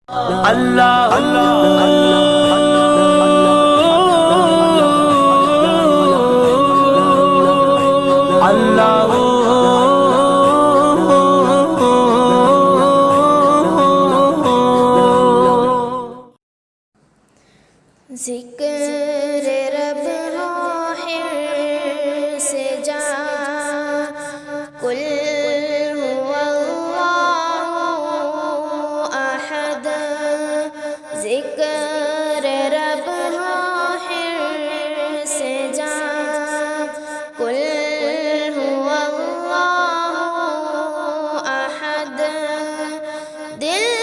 اللہ اللہ ذکر رب ہو حرص جا قل هو اللہ احد ذکر رب ہو حرص جا قل هو اللہ احد دل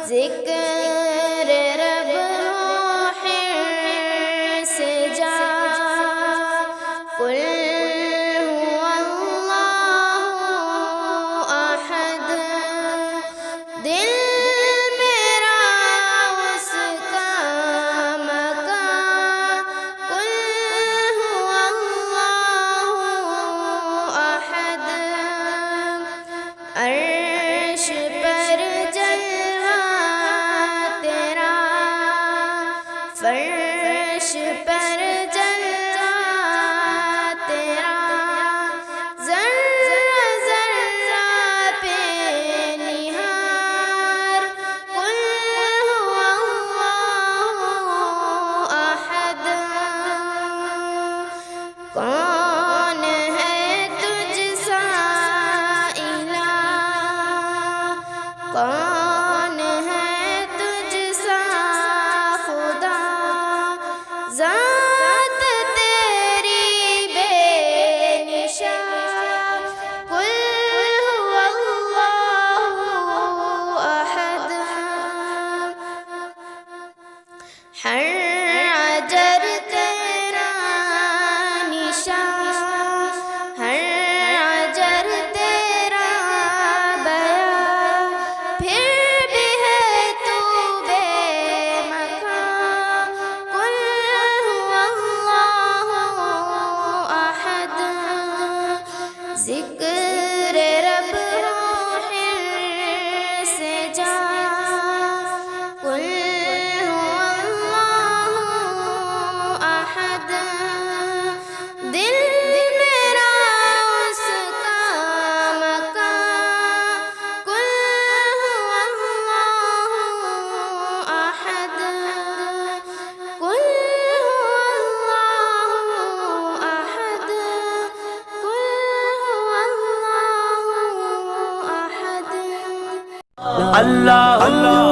ذکر رب ہو حرص جا قل هو اللہ احد دل میرا اس کا مکان قل هو اللہ احد عرش پر فرش پر جلوہ تیرا ذرہ ذرہ پہ نہار قل هو اللہ احد کون ہے تجھ سا الہ کون ہے تجھ سا ذات تیری بے نشان قل هو اللہ احد ہر عجر تیرا نشان ہر عجر تیرا بیان پھر بھی ہے تو بے مکان قل ذکر رب ہو حرص جا قل هو اللہ احد دل میرا اس کا مکان قل هو اللہ احد قل اللہ